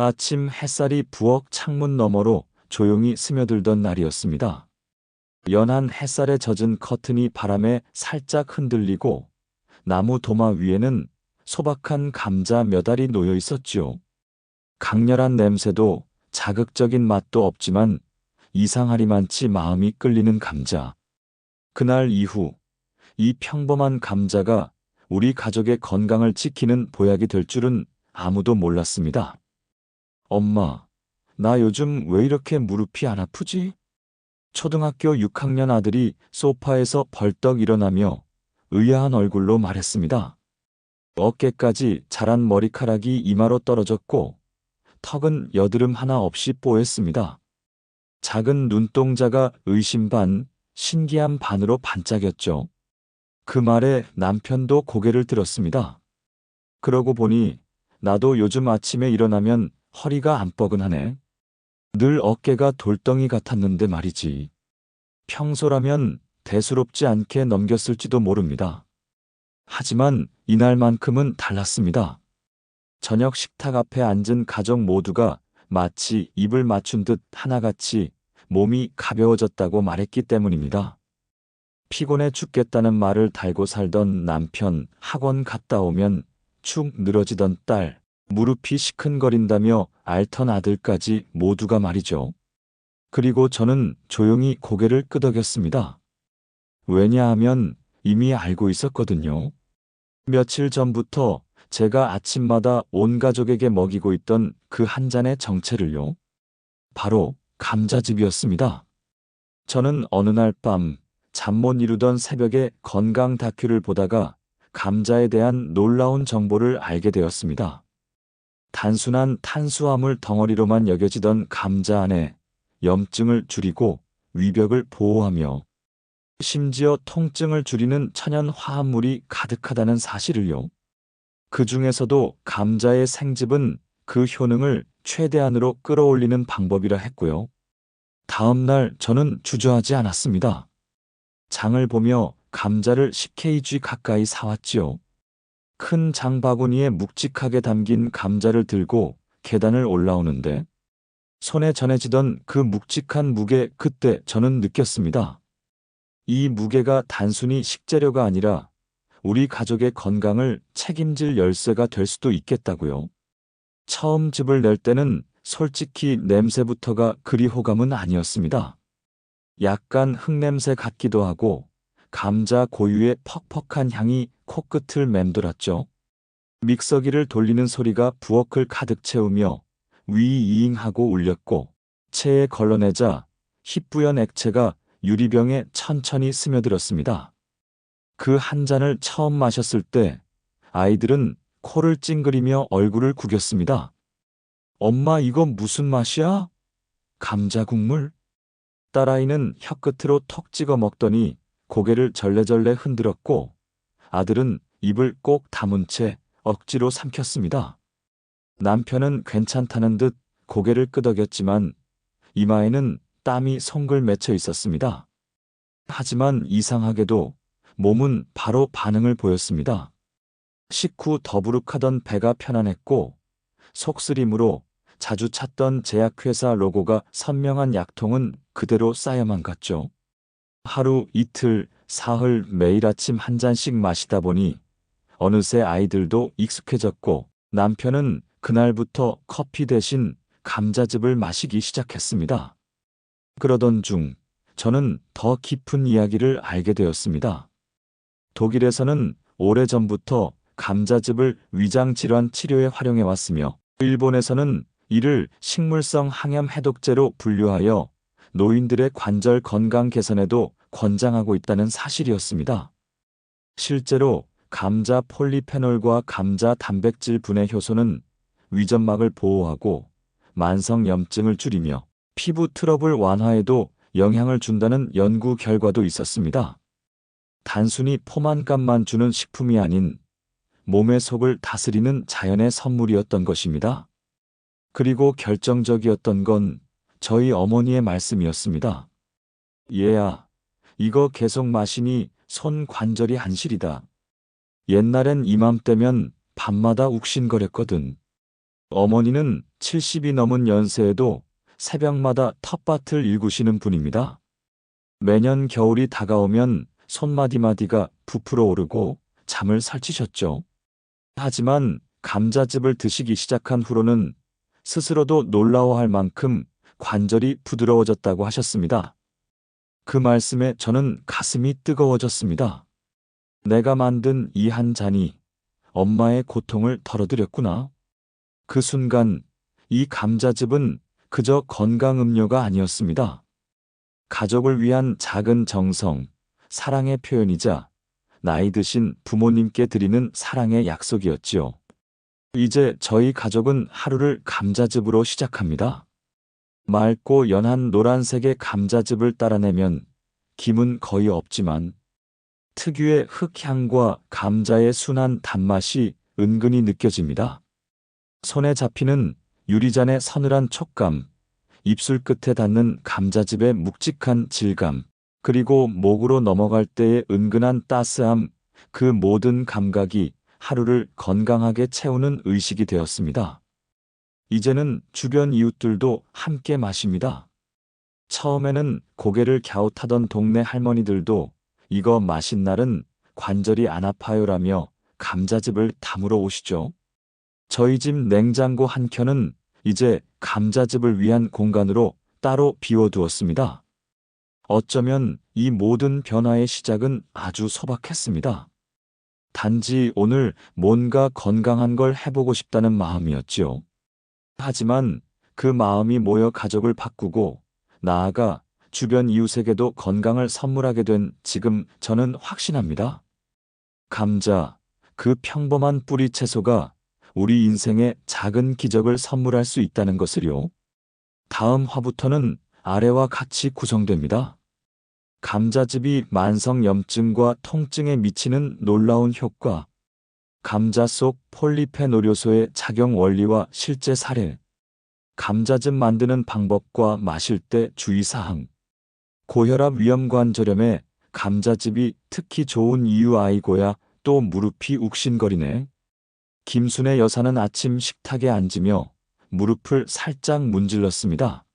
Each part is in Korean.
아침 햇살이 부엌 창문 너머로 조용히 스며들던 날이었습니다. 연한 햇살에 젖은 커튼이 바람에 살짝 흔들리고 나무 도마 위에는 소박한 감자 몇 알이 놓여 있었지요. 강렬한 냄새도 자극적인 맛도 없지만 이상하리만치 마음이 끌리는 감자. 그날 이후 이 평범한 감자가 우리 가족의 건강을 지키는 보약이 될 줄은 아무도 몰랐습니다. 엄마, 나 요즘 왜 이렇게 무릎이 안 아프지? 초등학교 6학년 아들이 소파에서 벌떡 일어나며 의아한 얼굴로 말했습니다. 어깨까지 자란 머리카락이 이마로 떨어졌고 턱은 여드름 하나 없이 뽀했습니다. 작은 눈동자가 의심 반, 신기함 반으로 반짝였죠. 그 말에 남편도 고개를 들었습니다. 그러고 보니 나도 요즘 아침에 일어나면 허리가 안 뻐근하네. 늘 어깨가 돌덩이 같았는데 말이지. 평소라면 대수롭지 않게 넘겼을지도 모릅니다. 하지만 이날만큼은 달랐습니다. 저녁 식탁 앞에 앉은 가족 모두가 마치 입을 맞춘 듯 하나같이 몸이 가벼워졌다고 말했기 때문입니다. 피곤해 죽겠다는 말을 달고 살던 남편, 학원 갔다 오면 축 늘어지던 딸, 무릎이 시큰거린다며 앓던 아들까지 모두가 말이죠. 그리고 저는 조용히 고개를 끄덕였습니다. 왜냐하면 이미 알고 있었거든요. 며칠 전부터 제가 아침마다 온 가족에게 먹이고 있던 그 한 잔의 정체를요. 바로 감자즙이었습니다. 저는 어느 날 밤 잠 못 이루던 새벽에 건강 다큐를 보다가 감자에 대한 놀라운 정보를 알게 되었습니다. 단순한 탄수화물 덩어리로만 여겨지던 감자 안에 염증을 줄이고 위벽을 보호하며 심지어 통증을 줄이는 천연 화합물이 가득하다는 사실을요. 그 중에서도 감자의 생즙은 그 효능을 최대한으로 끌어올리는 방법이라 했고요. 다음 날 저는 주저하지 않았습니다. 장을 보며 감자를 10kg 가까이 사왔지요. 큰 장바구니에 묵직하게 담긴 감자를 들고 계단을 올라오는데 손에 전해지던 그 묵직한 무게, 그때 저는 느꼈습니다. 이 무게가 단순히 식재료가 아니라 우리 가족의 건강을 책임질 열쇠가 될 수도 있겠다고요. 처음 즙을 낼 때는 솔직히 냄새부터가 그리 호감은 아니었습니다. 약간 흙냄새 같기도 하고 감자 고유의 퍽퍽한 향이 코끝을 맴돌았죠. 믹서기를 돌리는 소리가 부엌을 가득 채우며 위이잉하고 울렸고 체에 걸러내자 희뿌연 액체가 유리병에 천천히 스며들었습니다. 그 한 잔을 처음 마셨을 때 아이들은 코를 찡그리며 얼굴을 구겼습니다. 엄마, 이거 무슨 맛이야? 감자 국물? 딸아이는 혀끝으로 톡 찍어 먹더니 고개를 절레절레 흔들었고 아들은 입을 꼭 다문 채 억지로 삼켰습니다. 남편은 괜찮다는 듯 고개를 끄덕였지만 이마에는 땀이 송글 맺혀 있었습니다. 하지만 이상하게도 몸은 바로 반응을 보였습니다. 식후 더부룩하던 배가 편안했고 속쓰림으로 자주 찾던 제약회사 로고가 선명한 약통은 그대로 쌓여만 갔죠. 하루, 이틀, 사흘 매일 아침 한 잔씩 마시다 보니 어느새 아이들도 익숙해졌고 남편은 그날부터 커피 대신 감자즙을 마시기 시작했습니다. 그러던 중 저는 더 깊은 이야기를 알게 되었습니다. 독일에서는 오래전부터 감자즙을 위장질환 치료에 활용해 왔으며 일본에서는 이를 식물성 항염 해독제로 분류하여 노인들의 관절 건강 개선에도 권장하고 있다는 사실이었습니다. 실제로 감자 폴리페놀과 감자 단백질 분해 효소는 위점막을 보호하고 만성 염증을 줄이며 피부 트러블 완화에도 영향을 준다는 연구 결과도 있었습니다. 단순히 포만감만 주는 식품이 아닌 몸의 속을 다스리는 자연의 선물이었던 것입니다. 그리고 결정적이었던 건 저희 어머니의 말씀이었습니다. 얘야, 이거 계속 마시니 손 관절이 한실이다. 옛날엔 이맘때면 밤마다 욱신거렸거든. 어머니는 70이 넘은 연세에도 새벽마다 텃밭을 일구시는 분입니다. 매년 겨울이 다가오면 손마디마디가 부풀어 오르고 잠을 설치셨죠. 하지만 감자즙을 드시기 시작한 후로는 스스로도 놀라워할 만큼 관절이 부드러워졌다고 하셨습니다. 그 말씀에 저는 가슴이 뜨거워졌습니다. 내가 만든 이 한 잔이 엄마의 고통을 덜어드렸구나. 그 순간 이 감자즙은 그저 건강 음료가 아니었습니다. 가족을 위한 작은 정성, 사랑의 표현이자 나이 드신 부모님께 드리는 사랑의 약속이었지요. 이제 저희 가족은 하루를 감자즙으로 시작합니다. 맑고 연한 노란색의 감자즙을 따라내면 김은 거의 없지만 특유의 흙향과 감자의 순한 단맛이 은근히 느껴집니다. 손에 잡히는 유리잔의 서늘한 촉감, 입술 끝에 닿는 감자즙의 묵직한 질감, 그리고 목으로 넘어갈 때의 은근한 따스함, 그 모든 감각이 하루를 건강하게 채우는 의식이 되었습니다. 이제는 주변 이웃들도 함께 마십니다. 처음에는 고개를 갸웃하던 동네 할머니들도 이거 마신 날은 관절이 안 아파요라며 감자즙을 담으러 오시죠. 저희 집 냉장고 한 켠은 이제 감자즙을 위한 공간으로 따로 비워두었습니다. 어쩌면 이 모든 변화의 시작은 아주 소박했습니다. 단지 오늘 뭔가 건강한 걸 해보고 싶다는 마음이었지요. 하지만 그 마음이 모여 가족을 바꾸고 나아가 주변 이웃에게도 건강을 선물하게 된 지금 저는 확신합니다. 감자, 그 평범한 뿌리 채소가 우리 인생에 작은 기적을 선물할 수 있다는 것을요. 다음 화부터는 아래와 같이 구성됩니다. 감자즙이 만성염증과 통증에 미치는 놀라운 효과, 감자 속 폴리페놀효소의 작용 원리와 실제 사례, 감자즙 만드는 방법과 마실 때 주의사항, 고혈압 위험관절염에 감자즙이 특히 좋은 이유. 아이고야 또 무릎이 욱신거리네. 김순애 여사는 아침 식탁에 앉으며 무릎을 살짝 문질렀습니다.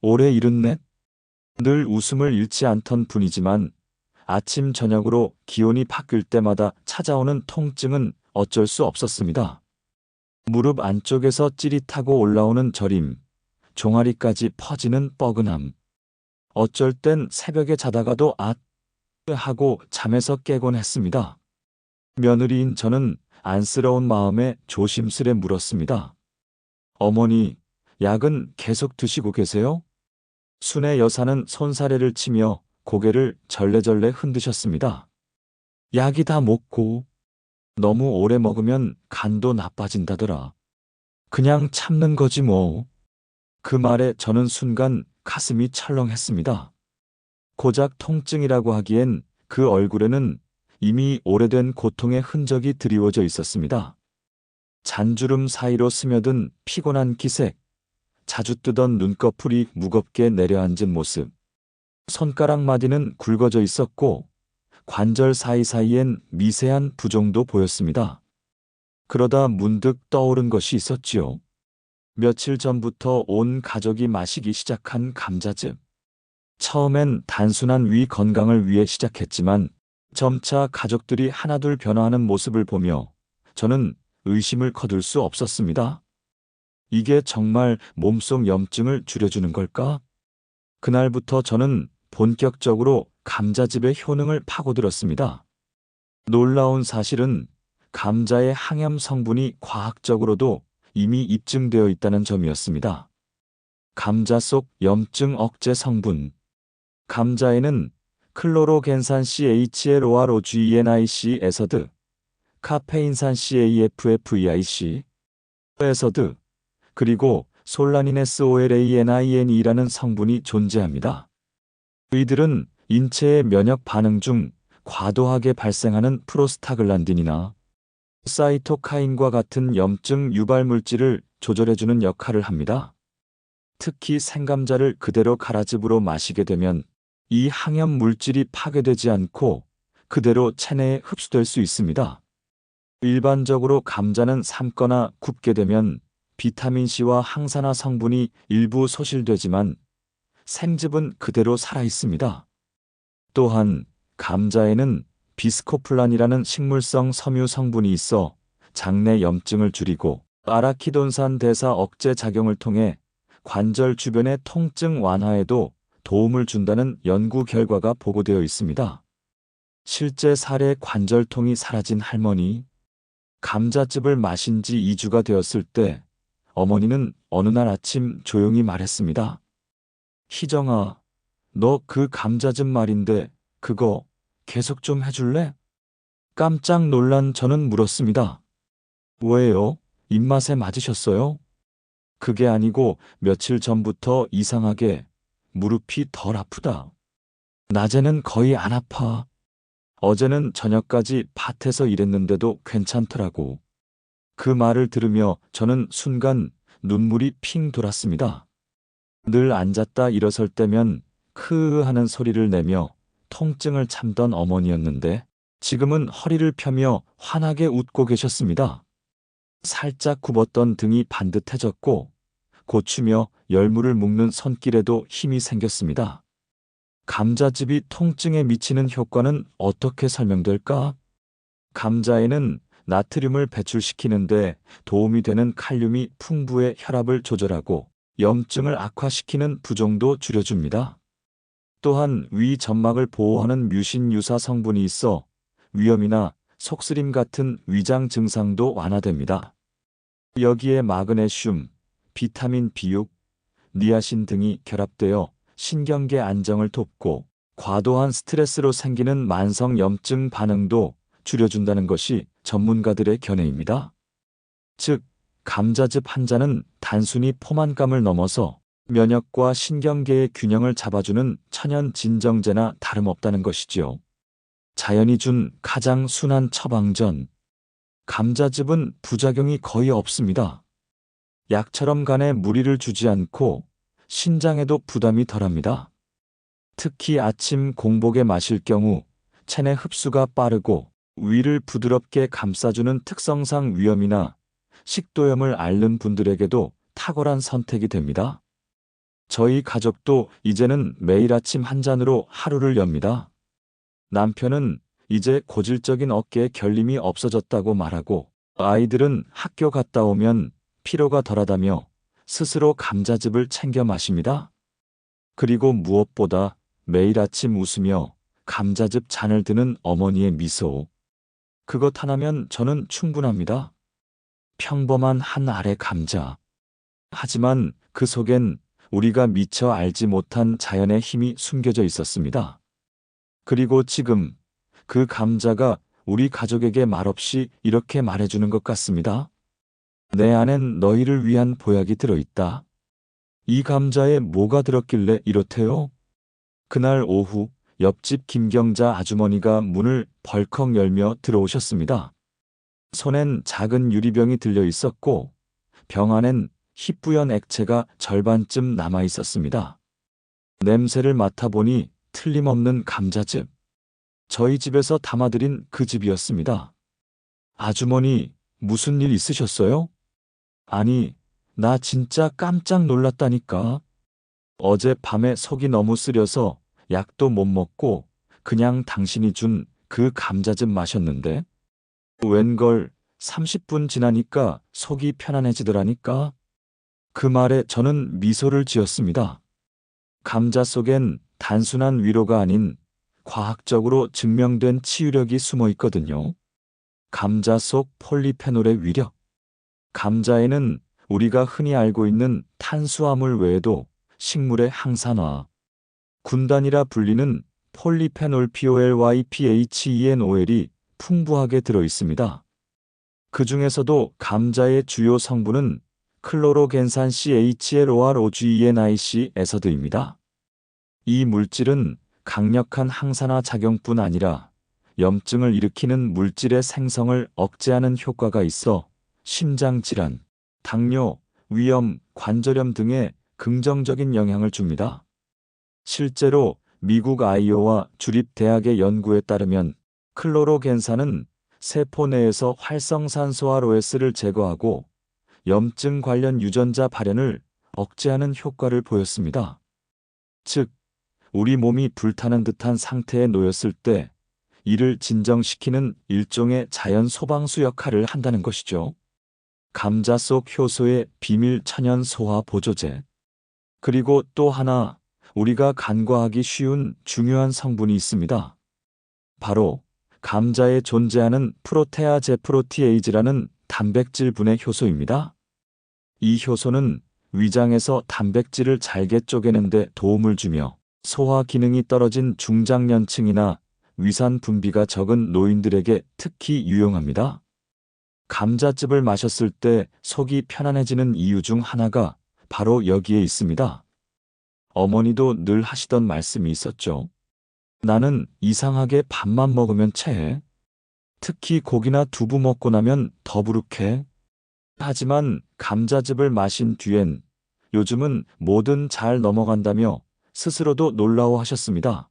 올해 74. 늘 웃음을 잃지 않던 분이지만 아침 저녁으로 기온이 바뀔 때마다 찾아오는 통증은 어쩔 수 없었습니다. 무릎 안쪽에서 찌릿하고 올라오는 저림, 종아리까지 퍼지는 뻐근함. 어쩔 땐 새벽에 자다가도 하고 잠에서 깨곤 했습니다. 며느리인 저는 안쓰러운 마음에 조심스레 물었습니다. 어머니, 약은 계속 드시고 계세요? 순애 여사는 손사래를 치며 고개를 절레절레 흔드셨습니다. 약이 다 먹고 너무 오래 먹으면 간도 나빠진다더라. 그냥 참는 거지 뭐. 그 말에 저는 순간 가슴이 철렁했습니다. 고작 통증이라고 하기엔 그 얼굴에는 이미 오래된 고통의 흔적이 드리워져 있었습니다. 잔주름 사이로 스며든 피곤한 기색, 자주 뜨던 눈꺼풀이 무겁게 내려앉은 모습, 손가락 마디는 굵어져 있었고 관절 사이사이엔 미세한 부종도 보였습니다. 그러다 문득 떠오른 것이 있었지요. 며칠 전부터 온 가족이 마시기 시작한 감자즙. 처음엔 단순한 위 건강을 위해 시작했지만 점차 가족들이 하나둘 변화하는 모습을 보며 저는 의심을 거둘 수 없었습니다. 이게 정말 몸속 염증을 줄여주는 걸까? 그날부터 저는 본격적으로 감자즙의 효능을 파고들었습니다. 놀라운 사실은 감자의 항염 성분이 과학적으로도 이미 입증되어 있다는 점이었습니다. 감자 속 염증 억제 성분. 감자에는 클로로겐산 CHLOROGENIC 에서드, 카페인산 CAFFEIC 에서드, 그리고 솔라닌 SOLANINE라는 성분이 존재합니다. 이들은 인체의 면역 반응 중 과도하게 발생하는 프로스타글란딘이나 사이토카인과 같은 염증 유발 물질을 조절해주는 역할을 합니다. 특히 생감자를 그대로 갈아즙으로 마시게 되면 이 항염 물질이 파괴되지 않고 그대로 체내에 흡수될 수 있습니다. 일반적으로 감자는 삶거나 굽게 되면 비타민C와 항산화 성분이 일부 소실되지만 생즙은 그대로 살아 있습니다. 또한 감자에는 비스코플란이라는 식물성 섬유 성분이 있어 장내 염증을 줄이고 아라키돈산 대사 억제 작용을 통해 관절 주변의 통증 완화에도 도움을 준다는 연구 결과가 보고되어 있습니다. 실제 사례 관절통이 사라진 할머니. 감자즙을 마신 지 2주가 되었을 때 어머니는 어느 날 아침 조용히 말했습니다. 희정아, 너 그 감자즙 말인데 그거 계속 좀 해줄래? 깜짝 놀란 저는 물었습니다. 왜요? 입맛에 맞으셨어요? 그게 아니고 며칠 전부터 이상하게 무릎이 덜 아프다. 낮에는 거의 안 아파. 어제는 저녁까지 밭에서 일했는데도 괜찮더라고. 그 말을 들으며 저는 순간 눈물이 핑 돌았습니다. 늘 앉았다 일어설 때면 크으 하는 소리를 내며 통증을 참던 어머니였는데 지금은 허리를 펴며 환하게 웃고 계셨습니다. 살짝 굽었던 등이 반듯해졌고 고추며 열무를 묶는 손길에도 힘이 생겼습니다. 감자즙이 통증에 미치는 효과는 어떻게 설명될까? 감자에는 나트륨을 배출시키는데 도움이 되는 칼륨이 풍부해 혈압을 조절하고 염증을 악화시키는 부종도 줄여줍니다. 또한 위 점막을 보호하는 뮤신 유사 성분이 있어 위염이나 속쓰림 같은 위장 증상도 완화됩니다. 여기에 마그네슘, 비타민 B6, 니아신 등이 결합되어 신경계 안정을 돕고 과도한 스트레스로 생기는 만성 염증 반응도 줄여준다는 것이 전문가들의 견해입니다. 즉, 감자즙 한 잔은 단순히 포만감을 넘어서 면역과 신경계의 균형을 잡아주는 천연 진정제나 다름없다는 것이지요. 자연이 준 가장 순한 처방전. 감자즙은 부작용이 거의 없습니다. 약처럼 간에 무리를 주지 않고 신장에도 부담이 덜합니다. 특히 아침 공복에 마실 경우 체내 흡수가 빠르고 위를 부드럽게 감싸주는 특성상 위염이나 식도염을 앓는 분들에게도 탁월한 선택이 됩니다. 저희 가족도 이제는 매일 아침 한 잔으로 하루를 엽니다. 남편은 이제 고질적인 어깨에 결림이 없어졌다고 말하고 아이들은 학교 갔다 오면 피로가 덜하다며 스스로 감자즙을 챙겨 마십니다. 그리고 무엇보다 매일 아침 웃으며 감자즙 잔을 드는 어머니의 미소. 그것 하나면 저는 충분합니다. 평범한 한 알의 감자. 하지만 그 속엔 우리가 미처 알지 못한 자연의 힘이 숨겨져 있었습니다. 그리고 지금 그 감자가 우리 가족에게 말없이 이렇게 말해주는 것 같습니다. 내 안엔 너희를 위한 보약이 들어있다. 이 감자에 뭐가 들었길래 이렇대요? 그날 오후 옆집 김경자 아주머니가 문을 벌컥 열며 들어오셨습니다. 손엔 작은 유리병이 들려 있었고 병 안엔 희뿌연 액체가 절반쯤 남아 있었습니다. 냄새를 맡아보니 틀림없는 감자즙. 저희 집에서 담아드린 그 즙이었습니다. 아주머니, 무슨 일 있으셨어요? 아니, 나 진짜 깜짝 놀랐다니까. 어제 밤에 속이 너무 쓰려서 약도 못 먹고 그냥 당신이 준 그 감자즙 마셨는데 웬걸 30분 지나니까 속이 편안해지더라니까. 그 말에 저는 미소를 지었습니다. 감자 속엔 단순한 위로가 아닌 과학적으로 증명된 치유력이 숨어 있거든요. 감자 속 폴리페놀의 위력. 감자에는 우리가 흔히 알고 있는 탄수화물 외에도 식물의 항산화, 군단이라 불리는 폴리페놀 POLYPHENOL이 풍부하게 들어 있습니다. 그 중에서도 감자의 주요 성분은 클로로겐산 CHLOROGENIC에서드입니다. 이 물질은 강력한 항산화 작용뿐 아니라 염증을 일으키는 물질의 생성을 억제하는 효과가 있어 심장질환, 당뇨, 위염, 관절염 등에 긍정적인 영향을 줍니다. 실제로 미국 아이오와 주립대학의 연구에 따르면 클로로겐산은 세포 내에서 활성산소와 로에스를 제거하고 염증 관련 유전자 발현을 억제하는 효과를 보였습니다. 즉, 우리 몸이 불타는 듯한 상태에 놓였을 때 이를 진정시키는 일종의 자연 소방수 역할을 한다는 것이죠. 감자 속 효소의 비밀 천연 소화 보조제. 그리고 또 하나 우리가 간과하기 쉬운 중요한 성분이 있습니다. 바로 감자에 존재하는 프로테아제 프로티에이즈라는 단백질분해 효소입니다. 이 효소는 위장에서 단백질을 잘게 쪼개는 데 도움을 주며 소화 기능이 떨어진 중장년층이나 위산 분비가 적은 노인들에게 특히 유용합니다. 감자즙을 마셨을 때 속이 편안해지는 이유 중 하나가 바로 여기에 있습니다. 어머니도 늘 하시던 말씀이 있었죠. 나는 이상하게 밥만 먹으면 체해. 특히 고기나 두부 먹고 나면 더부룩해. 하지만 감자즙을 마신 뒤엔 요즘은 뭐든 잘 넘어간다며 스스로도 놀라워하셨습니다.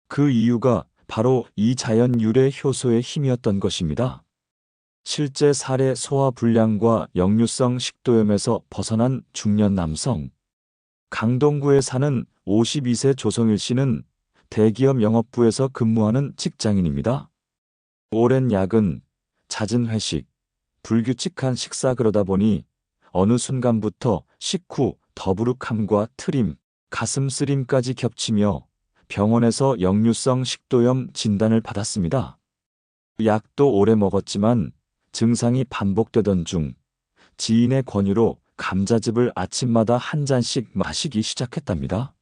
그 이유가 바로 이 자연 유래 효소의 힘이었던 것입니다. 실제 사례 소화불량과 역류성 식도염에서 벗어난 중년 남성. 강동구에 사는 52세 조성일 씨는 대기업 영업부에서 근무하는 직장인입니다. 오랜 야근, 잦은 회식, 불규칙한 식사 그러다 보니 어느 순간부터 식후 더부룩함과 트림, 가슴 쓰림까지 겹치며 병원에서 역류성 식도염 진단을 받았습니다. 약도 오래 먹었지만 증상이 반복되던 중 지인의 권유로 감자즙을 아침마다 한 잔씩 마시기 시작했답니다.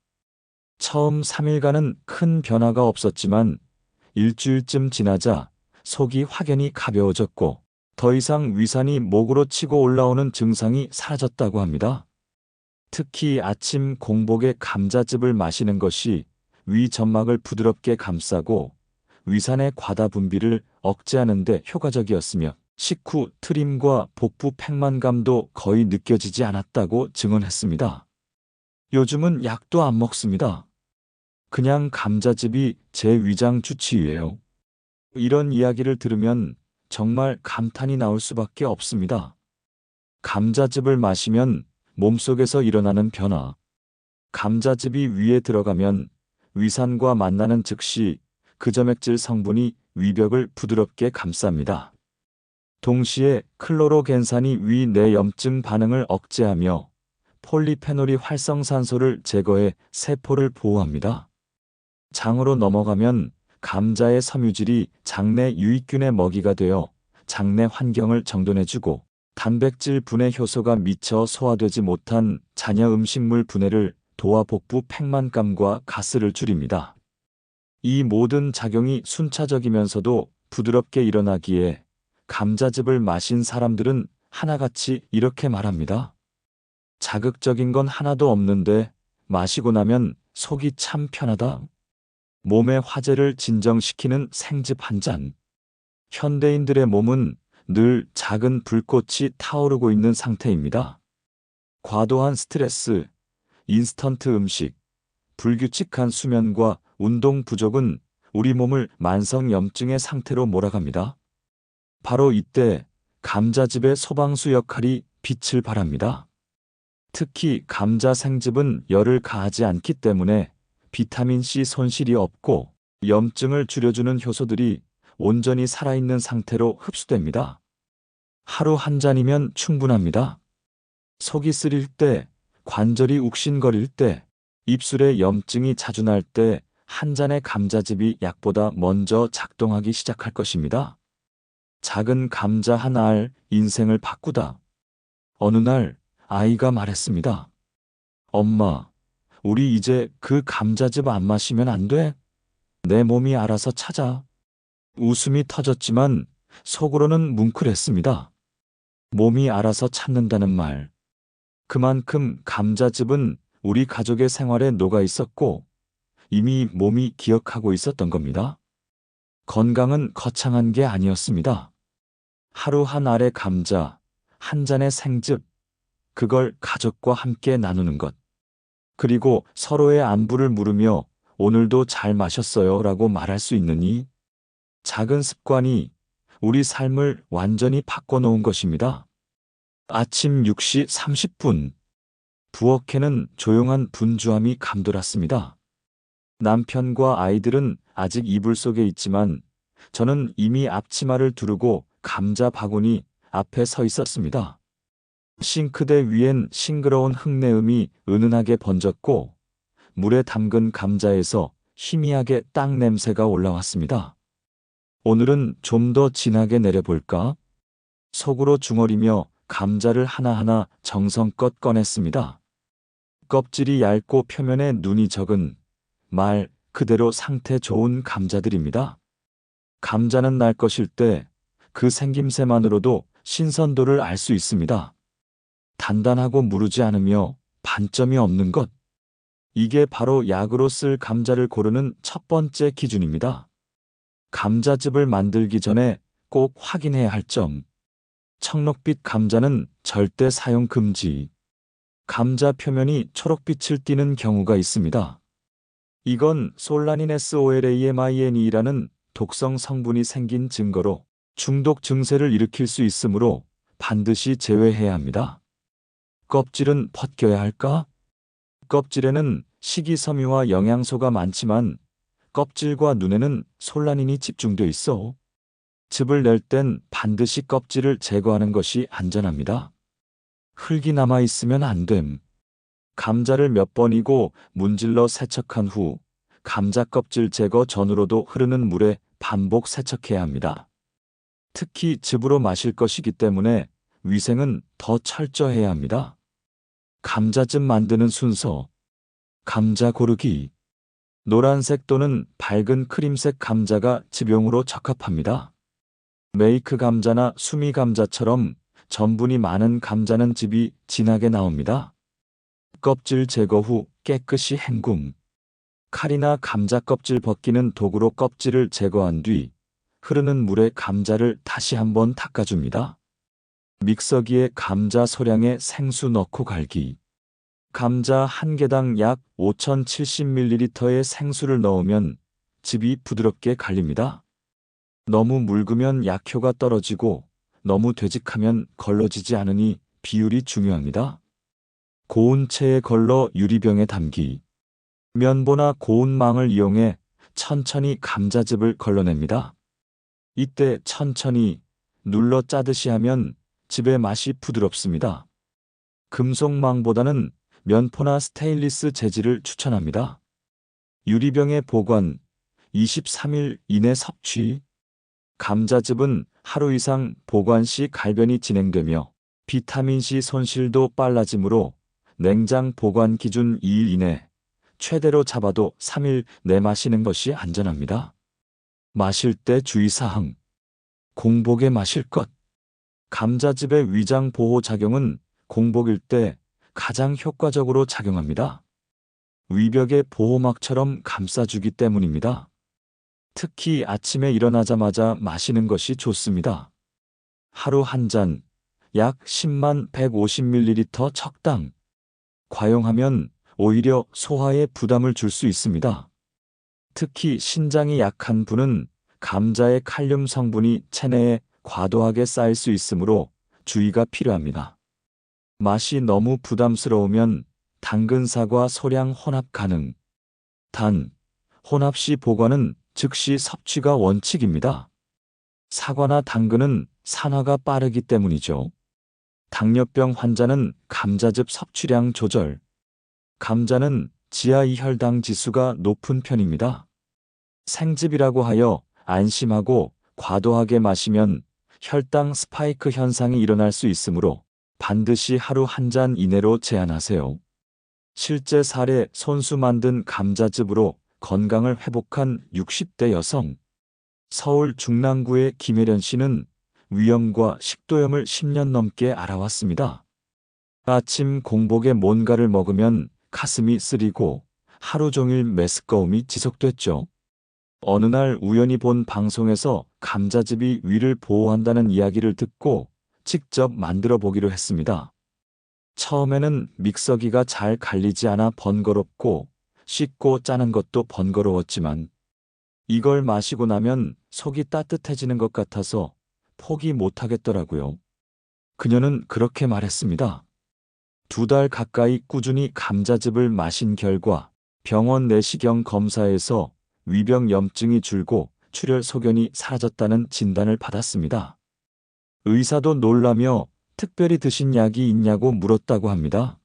처음 3일간은 큰 변화가 없었지만 일주일쯤 지나자 속이 확연히 가벼워졌고 더 이상 위산이 목으로 치고 올라오는 증상이 사라졌다고 합니다. 특히 아침 공복에 감자즙을 마시는 것이 위 점막을 부드럽게 감싸고 위산의 과다 분비를 억제하는 데 효과적이었으며 식후 트림과 복부 팽만감도 거의 느껴지지 않았다고 증언했습니다. 요즘은 약도 안 먹습니다. 그냥 감자즙이 제 위장 주치의예요. 이런 이야기를 들으면 정말 감탄이 나올 수밖에 없습니다. 감자즙을 마시면 몸속에서 일어나는 변화. 감자즙이 위에 들어가면 위산과 만나는 즉시 그점액질 성분이 위벽을 부드럽게 감쌉니다. 동시에 클로로겐산이 위 내 염증 반응을 억제하며 폴리페놀이 활성산소를 제거해 세포를 보호합니다. 장으로 넘어가면 감자의 섬유질이 장내 유익균의 먹이가 되어 장내 환경을 정돈해주고 단백질 분해 효소가 미처 소화되지 못한 잔여 음식물 분해를 도와 복부 팽만감과 가스를 줄입니다. 이 모든 작용이 순차적이면서도 부드럽게 일어나기에 감자즙을 마신 사람들은 하나같이 이렇게 말합니다. 자극적인 건 하나도 없는데 마시고 나면 속이 참 편하다. 몸의 화제를 진정시키는 생즙 한 잔. 현대인들의 몸은 늘 작은 불꽃이 타오르고 있는 상태입니다. 과도한 스트레스, 인스턴트 음식, 불규칙한 수면과 운동 부족은 우리 몸을 만성 염증의 상태로 몰아갑니다. 바로 이때 감자즙의 소방수 역할이 빛을 발합니다. 특히 감자 생즙은 열을 가하지 않기 때문에 비타민C 손실이 없고 염증을 줄여주는 효소들이 온전히 살아있는 상태로 흡수됩니다. 하루 한 잔이면 충분합니다. 속이 쓰릴 때, 관절이 욱신거릴 때, 입술에 염증이 자주 날 때 한 잔의 감자즙이 약보다 먼저 작동하기 시작할 것입니다. 작은 감자 한 알 인생을 바꾸다. 어느 날 아이가 말했습니다. 엄마, 우리 이제 그 감자즙 안 마시면 안 돼? 내 몸이 알아서 찾아. 웃음이 터졌지만 속으로는 뭉클했습니다. 몸이 알아서 찾는다는 말. 그만큼 감자즙은 우리 가족의 생활에 녹아 있었고 이미 몸이 기억하고 있었던 겁니다. 건강은 거창한 게 아니었습니다. 하루 한 알의 감자, 한 잔의 생즙, 그걸 가족과 함께 나누는 것. 그리고 서로의 안부를 물으며 오늘도 잘 마셨어요 라고 말할 수 있는 이 작은 습관이 우리 삶을 완전히 바꿔놓은 것입니다. 아침 6시 30분. 부엌에는 조용한 분주함이 감돌았습니다. 남편과 아이들은 아직 이불 속에 있지만 저는 이미 앞치마를 두르고 감자 바구니 앞에 서 있었습니다. 싱크대 위엔 싱그러운 흙내음이 은은하게 번졌고 물에 담근 감자에서 희미하게 땅 냄새가 올라왔습니다. 오늘은 좀 더 진하게 내려볼까? 속으로 중얼이며 감자를 하나하나 정성껏 꺼냈습니다. 껍질이 얇고 표면에 눈이 적은 말 그대로 상태 좋은 감자들입니다. 감자는 날 것일 때 그 생김새만으로도 신선도를 알 수 있습니다. 단단하고 무르지 않으며 반점이 없는 것. 이게 바로 약으로 쓸 감자를 고르는 첫 번째 기준입니다. 감자즙을 만들기 전에 꼭 확인해야 할 점. 청록빛 감자는 절대 사용 금지. 감자 표면이 초록빛을 띠는 경우가 있습니다. 이건 솔라닌 SOLAMINE라는 독성 성분이 생긴 증거로 중독 증세를 일으킬 수 있으므로 반드시 제외해야 합니다. 껍질은 벗겨야 할까? 껍질에는 식이섬유와 영양소가 많지만 껍질과 눈에는 솔라닌이 집중돼 있어. 즙을 낼 땐 반드시 껍질을 제거하는 것이 안전합니다. 흙이 남아 있으면 안 됨. 감자를 몇 번이고 문질러 세척한 후 감자 껍질 제거 전후로도 흐르는 물에 반복 세척해야 합니다. 특히 즙으로 마실 것이기 때문에 위생은 더 철저해야 합니다. 감자즙 만드는 순서. 감자 고르기. 노란색 또는 밝은 크림색 감자가 즙용으로 적합합니다. 메이크 감자나 수미 감자처럼 전분이 많은 감자는 즙이 진하게 나옵니다. 껍질 제거 후 깨끗이 헹굼. 칼이나 감자 껍질 벗기는 도구로 껍질을 제거한 뒤 흐르는 물에 감자를 다시 한번 닦아줍니다. 믹서기에 감자 소량의 생수 넣고 갈기. 감자 한 개당 약 5070ml의 생수를 넣으면 즙이 부드럽게 갈립니다. 너무 묽으면 약효가 떨어지고 너무 되직하면 걸러지지 않으니 비율이 중요합니다. 고운 체에 걸러 유리병에 담기. 면보나 고운 망을 이용해 천천히 감자즙을 걸러냅니다. 이때 천천히 눌러 짜듯이 하면 즙의 맛이 부드럽습니다. 금속망보다는 면포나 스테인리스 재질을 추천합니다. 유리병에 보관, 23일 이내 섭취. 감자즙은 하루 이상 보관 시 갈변이 진행되며 비타민C 손실도 빨라지므로 냉장 보관 기준 2일 이내, 최대로 잡아도 3일 내 마시는 것이 안전합니다. 마실 때 주의사항. 공복에 마실 것. 감자즙의 위장 보호 작용은 공복일 때 가장 효과적으로 작용합니다. 위벽의 보호막처럼 감싸주기 때문입니다. 특히 아침에 일어나자마자 마시는 것이 좋습니다. 하루 한 잔, 약 10만 150ml 적당. 과용하면 오히려 소화에 부담을 줄 수 있습니다. 특히 신장이 약한 분은 감자의 칼륨 성분이 체내에 과도하게 쌓일 수 있으므로 주의가 필요합니다. 맛이 너무 부담스러우면 당근사과 소량 혼합 가능. 단, 혼합 시 보관은 즉시 섭취가 원칙입니다. 사과나 당근은 산화가 빠르기 때문이죠. 당뇨병 환자는 감자즙 섭취량 조절. 감자는 지하 이혈당 지수가 높은 편입니다. 생즙이라고 하여 안심하고 과도하게 마시면 혈당 스파이크 현상이 일어날 수 있으므로 반드시 하루 한 잔 이내로 제한하세요. 실제 사례 손수 만든 감자즙으로 건강을 회복한 60대 여성. 서울 중랑구의 김혜련 씨는 위염과 식도염을 10년 넘게 앓아왔습니다. 아침 공복에 뭔가를 먹으면 가슴이 쓰리고 하루 종일 메스꺼움이 지속됐죠. 어느 날 우연히 본 방송에서 감자즙이 위를 보호한다는 이야기를 듣고 직접 만들어 보기로 했습니다. 처음에는 믹서기가 잘 갈리지 않아 번거롭고 씻고 짜는 것도 번거로웠지만 이걸 마시고 나면 속이 따뜻해지는 것 같아서 포기 못하겠더라고요. 그녀는 그렇게 말했습니다. 2달 가까이 꾸준히 감자즙을 마신 결과 병원 내시경 검사에서 위병염증이 줄고 출혈 소견이 사라졌다는 진단을 받았습니다. 의사도 놀라며 특별히 드신 약이 있냐고 물었다고 합니다.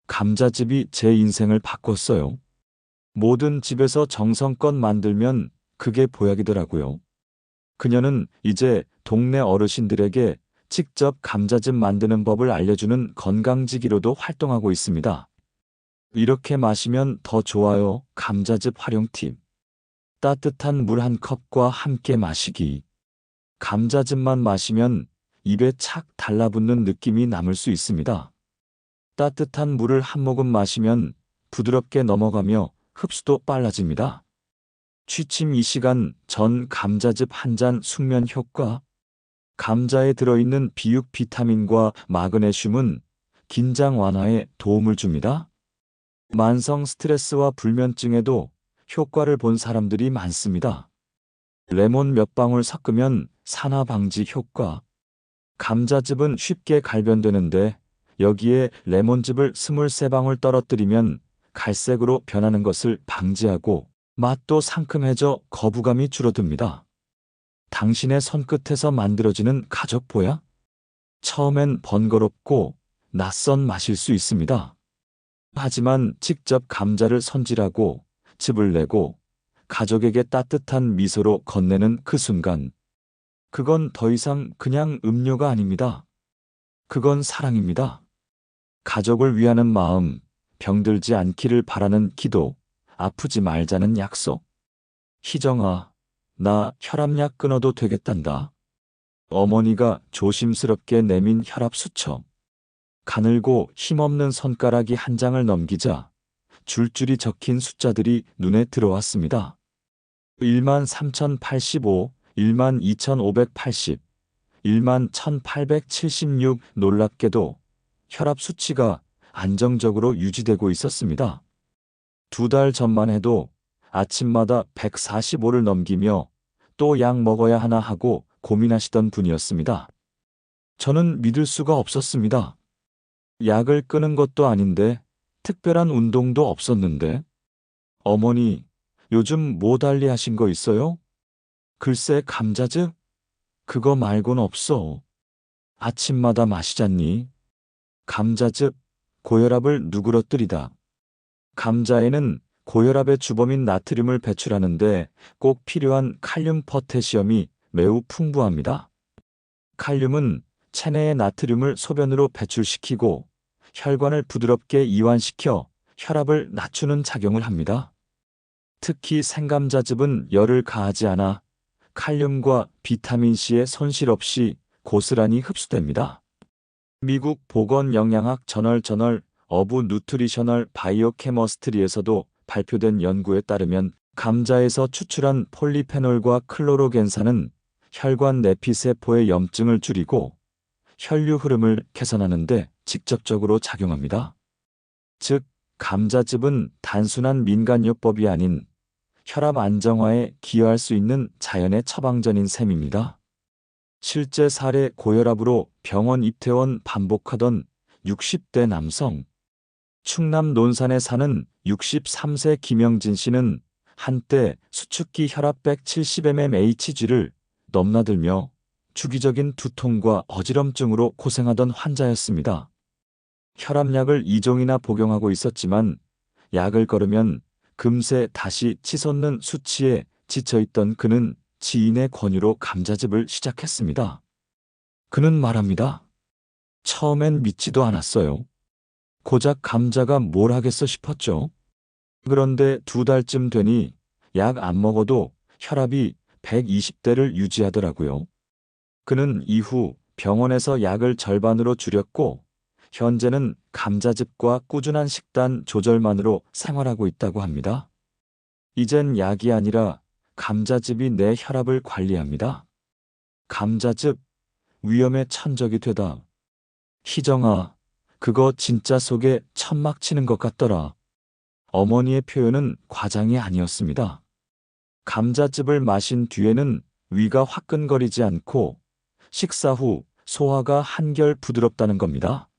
감자즙이 제 인생을 바꿨어요. 모든 집에서 정성껏 만들면 그게 보약이더라고요. 그녀는 이제 동네 어르신들에게 직접 감자즙 만드는 법을 알려주는 건강지기로도 활동하고 있습니다. 이렇게 마시면 더 좋아요. 감자즙 활용 팁. 따뜻한 물 한 컵과 함께 마시기. 감자즙만 마시면 입에 착 달라붙는 느낌이 남을 수 있습니다. 따뜻한 물을 한 모금 마시면 부드럽게 넘어가며 흡수도 빨라집니다. 취침 2시간 전 감자즙 한 잔 숙면 효과. 감자에 들어있는 비육 비타민과 마그네슘은 긴장 완화에 도움을 줍니다. 만성 스트레스와 불면증에도 효과를 본 사람들이 많습니다. 레몬 몇 방울 섞으면 산화 방지 효과. 감자즙은 쉽게 갈변되는데 여기에 레몬즙을 23방울 떨어뜨리면 갈색으로 변하는 것을 방지하고 맛도 상큼해져 거부감이 줄어듭니다. 당신의 손끝에서 만들어지는 가족 보약? 처음엔 번거롭고 낯선 맛일 수 있습니다. 하지만 직접 감자를 손질하고 즙을 내고 가족에게 따뜻한 미소로 건네는 그 순간, 그건 더 이상 그냥 음료가 아닙니다. 그건 사랑입니다. 가족을 위하는 마음, 병들지 않기를 바라는 기도, 아프지 말자는 약속. 희정아, 나 혈압약 끊어도 되겠단다. 어머니가 조심스럽게 내민 혈압 수첩. 가늘고 힘없는 손가락이 한 장을 넘기자 줄줄이 적힌 숫자들이 눈에 들어왔습니다. 13,085, 12,580, 11,876. 놀랍게도 혈압 수치가 안정적으로 유지되고 있었습니다. 2달 전만 해도 아침마다 145를 넘기며 또 약 먹어야 하나 하고 고민하시던 분이었습니다. 저는 믿을 수가 없었습니다. 약을 끊은 것도 아닌데, 특별한 운동도 없었는데. 어머니, 요즘 뭐 달리 하신 거 있어요? 글쎄, 감자즙? 그거 말곤 없어. 아침마다 마시잖니. 감자즙, 고혈압을 누그러뜨리다. 감자에는 고혈압의 주범인 나트륨을 배출하는데 꼭 필요한 칼륨 포태시엄이 매우 풍부합니다. 칼륨은 체내의 나트륨을 소변으로 배출시키고 혈관을 부드럽게 이완시켜 혈압을 낮추는 작용을 합니다. 특히 생감자즙은 열을 가하지 않아 칼륨과 비타민C의 손실 없이 고스란히 흡수됩니다. 미국 보건영양학 저널 어브 누트리셔널 바이오케머스트리에서도 발표된 연구에 따르면 감자에서 추출한 폴리페놀과 클로로겐산은 혈관 내피세포의 염증을 줄이고 혈류 흐름을 개선하는 데 직접적으로 작용합니다. 즉, 감자즙은 단순한 민간요법이 아닌 혈압 안정화에 기여할 수 있는 자연의 처방전인 셈입니다. 실제 사례 고혈압으로 병원 입퇴원 반복하던 60대 남성. 충남 논산에 사는 63세 김영진 씨는 한때 수축기 혈압 170mmHg를 넘나들며 주기적인 두통과 어지럼증으로 고생하던 환자였습니다. 혈압약을 2종이나 복용하고 있었지만 약을 걸으면 금세 다시 치솟는 수치에 지쳐있던 그는 지인의 권유로 감자즙을 시작했습니다. 그는 말합니다. 처음엔 믿지도 않았어요. 고작 감자가 뭘 하겠어 싶었죠. 그런데 2달쯤 되니 약 안 먹어도 혈압이 120대를 유지하더라고요. 그는 이후 병원에서 약을 절반으로 줄였고 현재는 감자즙과 꾸준한 식단 조절만으로 생활하고 있다고 합니다. 이젠 약이 아니라 감자즙이 내 혈압을 관리합니다. 감자즙, 위험의 천적이 되다. 희정아, 그거 진짜 속에 천막 치는 것 같더라. 어머니의 표현은 과장이 아니었습니다. 감자즙을 마신 뒤에는 위가 화끈거리지 않고 식사 후 소화가 한결 부드럽다는 겁니다.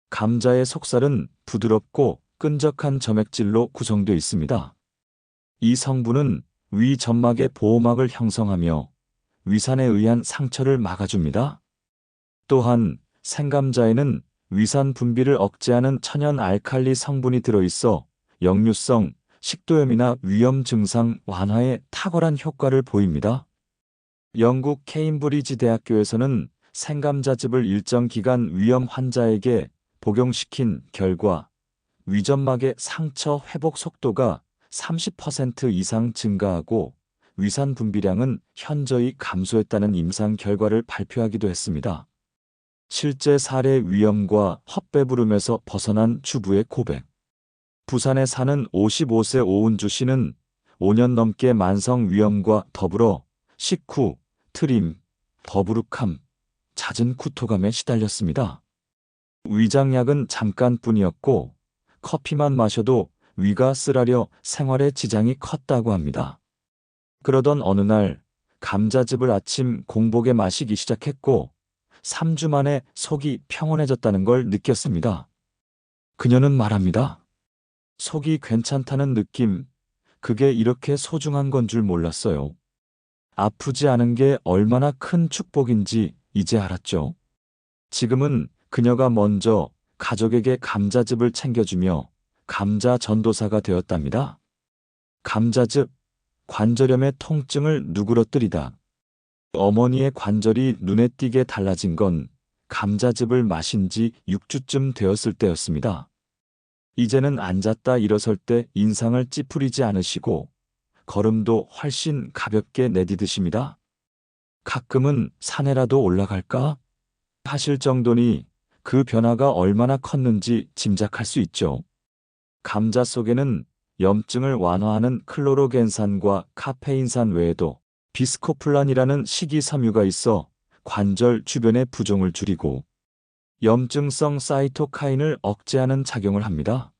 감자의 속살은 부드럽고 끈적한 점액질로 구성되어 있습니다. 이 성분은 위 점막의 보호막을 형성하며 위산에 의한 상처를 막아줍니다. 또한 생감자에는 위산 분비를 억제하는 천연 알칼리 성분이 들어있어 역류성 식도염이나 위염 증상 완화에 탁월한 효과를 보입니다. 영국 케임브리지 대학교에서는 생감자즙을 일정 기간 위염 환자에게 복용시킨 결과 위점막의 상처 회복 속도가 30% 이상 증가하고 위산 분비량은 현저히 감소했다는 임상 결과를 발표하기도 했습니다. 실제 사례 위염과 헛배부름에서 벗어난 주부의 고백. 부산에 사는 55세 오은주 씨는 5년 넘게 만성 위염과 더불어 식후, 트림, 더부룩함, 잦은 구토감에 시달렸습니다. 위장약은 잠깐뿐이었고 커피만 마셔도 위가 쓰라려 생활에 지장이 컸다고 합니다. 그러던 어느 날 감자즙을 아침 공복에 마시기 시작했고 3주 만에 속이 평온해졌다는 걸 느꼈습니다. 그녀는 말합니다. 속이 괜찮다는 느낌, 그게 이렇게 소중한 건 줄 몰랐어요. 아프지 않은 게 얼마나 큰 축복인지 이제 알았죠. 지금은 그녀가 먼저 가족에게 감자즙을 챙겨주며 감자 전도사가 되었답니다. 감자즙, 관절염의 통증을 누그러뜨리다. 어머니의 관절이 눈에 띄게 달라진 건 감자즙을 마신 지 6주쯤 되었을 때였습니다. 이제는 앉았다 일어설 때 인상을 찌푸리지 않으시고 걸음도 훨씬 가볍게 내디디십니다. 가끔은 산에라도 올라갈까? 하실 정도니 그 변화가 얼마나 컸는지 짐작할 수 있죠. 감자 속에는 염증을 완화하는 클로로겐산과 카페인산 외에도 비스코플란이라는 식이섬유가 있어 관절 주변의 부종을 줄이고 염증성 사이토카인을 억제하는 작용을 합니다.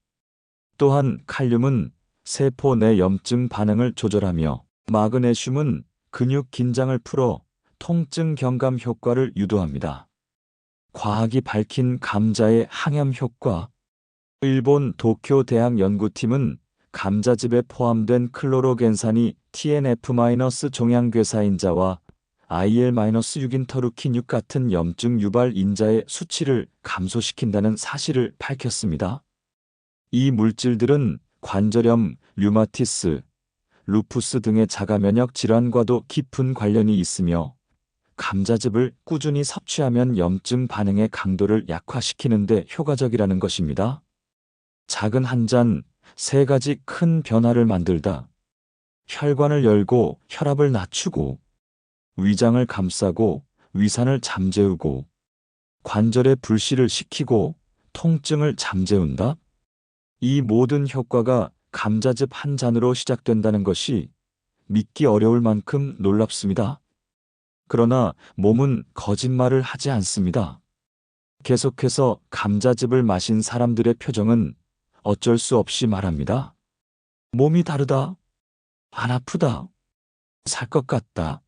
또한 칼륨은 세포 내 염증 반응을 조절하며 마그네슘은 근육 긴장을 풀어 통증 경감 효과를 유도합니다. 과학이 밝힌 감자의 항염 효과. 일본 도쿄 대학 연구팀은 감자즙에 포함된 클로로겐산이 TNF-종양괴사인자와 IL-6인터루킨 6 같은 염증 유발 인자의 수치를 감소시킨다는 사실을 밝혔습니다. 이 물질들은 관절염, 류마티스, 루푸스 등의 자가면역 질환과도 깊은 관련이 있으며 감자즙을 꾸준히 섭취하면 염증 반응의 강도를 약화시키는 데 효과적이라는 것입니다. 작은 한 잔, 3가지 큰 변화를 만들다. 혈관을 열고 혈압을 낮추고 위장을 감싸고 위산을 잠재우고 관절의 불씨를 식히고 통증을 잠재운다. 이 모든 효과가 감자즙 한 잔으로 시작된다는 것이 믿기 어려울 만큼 놀랍습니다. 그러나 몸은 거짓말을 하지 않습니다. 계속해서 감자즙을 마신 사람들의 표정은 어쩔 수 없이 말합니다. 몸이 다르다. 안 아프다. 살 것 같다.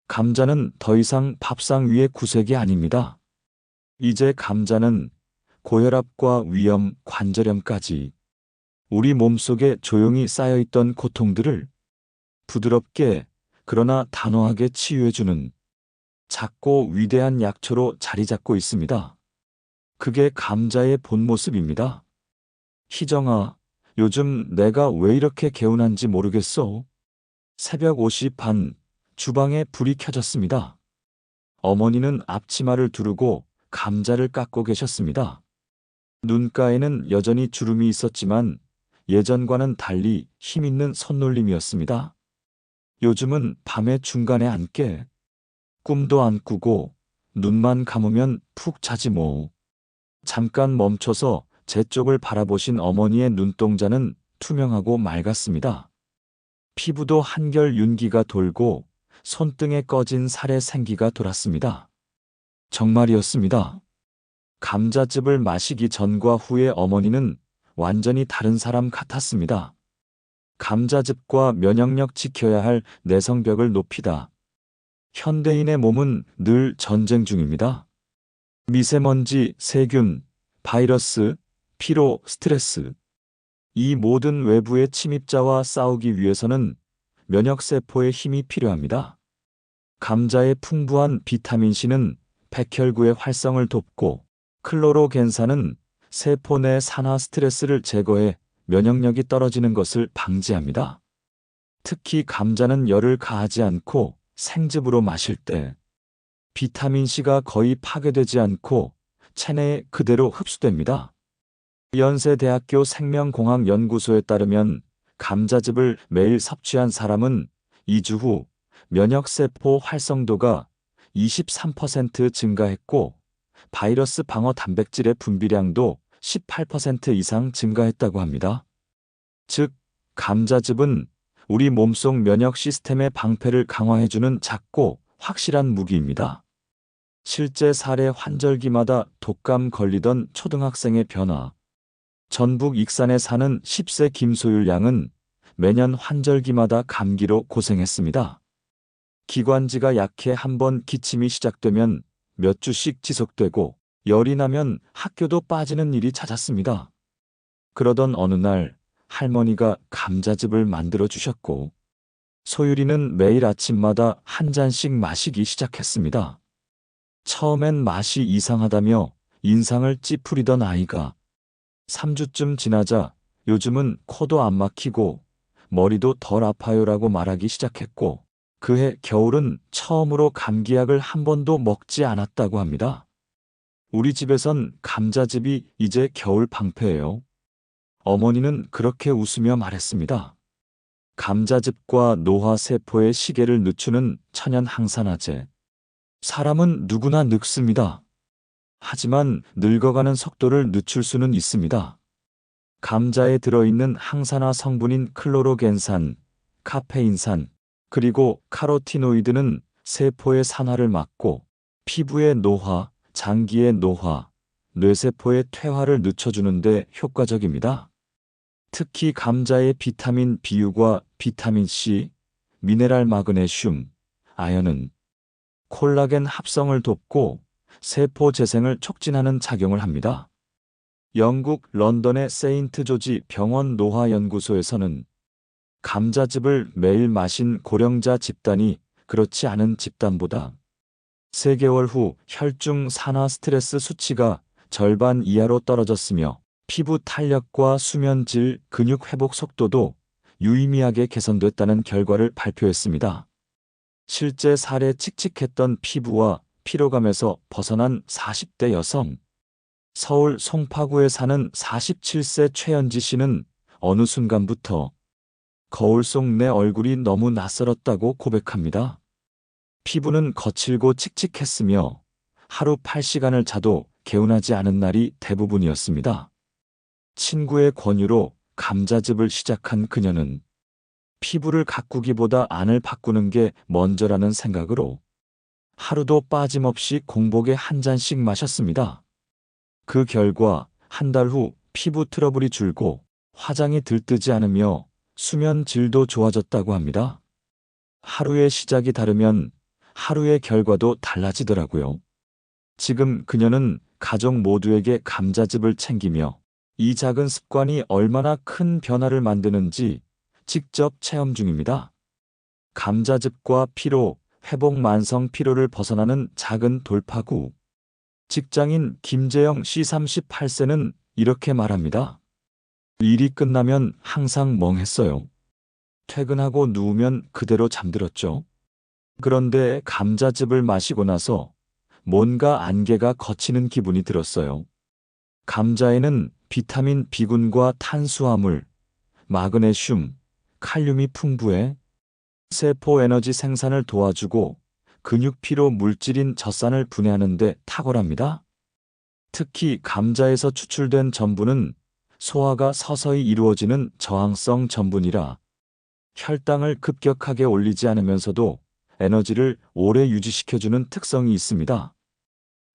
감자는 더 이상 밥상 위의 구색이 아닙니다. 이제 감자는 고혈압과 위염, 관절염까지 우리 몸속에 조용히 쌓여있던 고통들을 부드럽게 그러나 단호하게 치유해주는 작고 위대한 약초로 자리 잡고 있습니다. 그게 감자의 본 모습입니다. 희정아, 요즘 내가 왜 이렇게 개운한지 모르겠어. 새벽 5시 반, 주방에 불이 켜졌습니다. 어머니는 앞치마를 두르고 감자를 깎고 계셨습니다. 눈가에는 여전히 주름이 있었지만 예전과는 달리 힘있는 손놀림이었습니다. 요즘은 밤에 중간에 안 깨. 꿈도 안 꾸고 눈만 감으면 푹 자지 뭐. 잠깐 멈춰서 제 쪽을 바라보신 어머니의 눈동자는 투명하고 맑았습니다. 피부도 한결 윤기가 돌고 손등에 꺼진 살에 생기가 돌았습니다. 정말이었습니다. 감자즙을 마시기 전과 후에 어머니는 완전히 다른 사람 같았습니다. 감자즙과 면역력 지켜야 할 내성벽을 높이다. 현대인의 몸은 늘 전쟁 중입니다. 미세먼지, 세균, 바이러스, 피로, 스트레스. 이 모든 외부의 침입자와 싸우기 위해서는 면역세포의 힘이 필요합니다. 감자의 풍부한 비타민C는 백혈구의 활성을 돕고 클로로겐산은 세포 내 산화 스트레스를 제거해 면역력이 떨어지는 것을 방지합니다. 특히 감자는 열을 가하지 않고 생즙으로 마실 때 비타민C가 거의 파괴되지 않고 체내에 그대로 흡수됩니다. 연세대학교 생명공학연구소에 따르면 감자즙을 매일 섭취한 사람은 2주 후 면역세포 활성도가 23% 증가했고 바이러스 방어 단백질의 분비량도 18% 이상 증가했다고 합니다. 즉, 감자즙은 우리 몸속 면역 시스템의 방패를 강화해주는 작고 확실한 무기입니다. 실제 사례 환절기마다 독감 걸리던 초등학생의 변화. 전북 익산에 사는 10세 김소율 양은 매년 환절기마다 감기로 고생했습니다. 기관지가 약해 한번 기침이 시작되면 몇 주씩 지속되고 열이 나면 학교도 빠지는 일이 잦았습니다. 그러던 어느 날 할머니가 감자즙을 만들어 주셨고 소율이는 매일 아침마다 한 잔씩 마시기 시작했습니다. 처음엔 맛이 이상하다며 인상을 찌푸리던 아이가 3주쯤 지나자 요즘은 코도 안 막히고 머리도 덜 아파요라고 말하기 시작했고 그해 겨울은 처음으로 감기약을 한 번도 먹지 않았다고 합니다. 우리 집에선 감자즙이 이제 겨울 방패예요. 어머니는 그렇게 웃으며 말했습니다. 감자즙과 노화세포의 시계를 늦추는 천연 항산화제. 사람은 누구나 늙습니다. 하지만 늙어가는 속도를 늦출 수는 있습니다. 감자에 들어있는 항산화 성분인 클로로겐산, 카페인산, 그리고 카로티노이드는 세포의 산화를 막고 피부의 노화, 장기의 노화, 뇌세포의 퇴화를 늦춰주는 데 효과적입니다. 특히 감자의 비타민 B유과 비타민 C, 미네랄 마그네슘, 아연은 콜라겐 합성을 돕고 세포 재생을 촉진하는 작용을 합니다. 영국 런던의 세인트 조지 병원 노화연구소에서는 감자즙을 매일 마신 고령자 집단이 그렇지 않은 집단보다 3개월 후 혈중 산화 스트레스 수치가 절반 이하로 떨어졌으며 피부 탄력과 수면 질, 근육 회복 속도도 유의미하게 개선됐다는 결과를 발표했습니다. 실제 사례 칙칙했던 피부와 피로감에서 벗어난 40대 여성. 서울 송파구에 사는 47세 최연지 씨는 어느 순간부터 거울 속 내 얼굴이 너무 낯설었다고 고백합니다. 피부는 거칠고 칙칙했으며 하루 8시간을 자도 개운하지 않은 날이 대부분이었습니다. 친구의 권유로 감자즙을 시작한 그녀는 피부를 가꾸기보다 안을 바꾸는 게 먼저라는 생각으로 하루도 빠짐없이 공복에 한 잔씩 마셨습니다. 그 결과 한 달 후 피부 트러블이 줄고 화장이 들뜨지 않으며 수면 질도 좋아졌다고 합니다. 하루의 시작이 다르면 하루의 결과도 달라지더라고요. 지금 그녀는 가족 모두에게 감자즙을 챙기며 이 작은 습관이 얼마나 큰 변화를 만드는지 직접 체험 중입니다. 감자즙과 피로, 회복 만성 피로를 벗어나는 작은 돌파구. 직장인 김재영 씨 38세는 이렇게 말합니다. 일이 끝나면 항상 멍했어요. 퇴근하고 누우면 그대로 잠들었죠. 그런데 감자즙을 마시고 나서 뭔가 안개가 걷히는 기분이 들었어요. 감자에는 비타민 B군과 탄수화물, 마그네슘, 칼륨이 풍부해 세포 에너지 생산을 도와주고 근육 피로 물질인 젖산을 분해하는 데 탁월합니다. 특히 감자에서 추출된 전분은 소화가 서서히 이루어지는 저항성 전분이라 혈당을 급격하게 올리지 않으면서도 에너지를 오래 유지시켜주는 특성이 있습니다.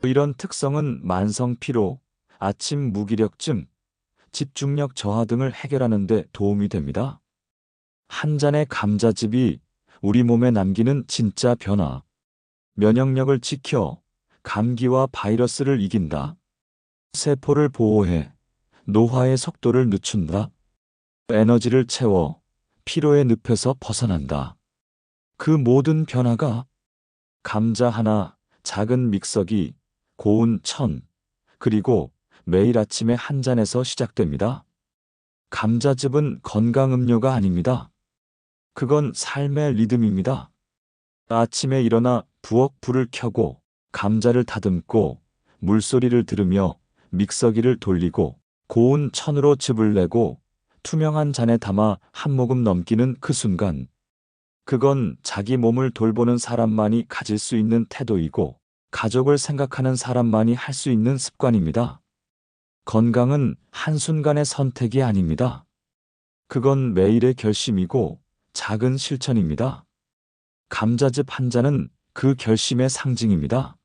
이런 특성은 만성 피로, 아침 무기력증, 집중력 저하 등을 해결하는 데 도움이 됩니다. 한 잔의 감자즙이 우리 몸에 남기는 진짜 변화. 면역력을 지켜 감기와 바이러스를 이긴다. 세포를 보호해 노화의 속도를 늦춘다. 에너지를 채워 피로의 늪에서 벗어난다. 그 모든 변화가 감자 하나, 작은 믹서기, 고운 천, 그리고 매일 아침에 한 잔에서 시작됩니다. 감자즙은 건강 음료가 아닙니다. 그건 삶의 리듬입니다. 아침에 일어나 부엌 불을 켜고 감자를 다듬고 물소리를 들으며 믹서기를 돌리고 고운 천으로 즙을 내고 투명한 잔에 담아 한 모금 넘기는 그 순간, 그건 자기 몸을 돌보는 사람만이 가질 수 있는 태도이고 가족을 생각하는 사람만이 할 수 있는 습관입니다. 건강은 한순간의 선택이 아닙니다. 그건 매일의 결심이고 작은 실천입니다. 감자즙 한 잔은 그 결심의 상징입니다.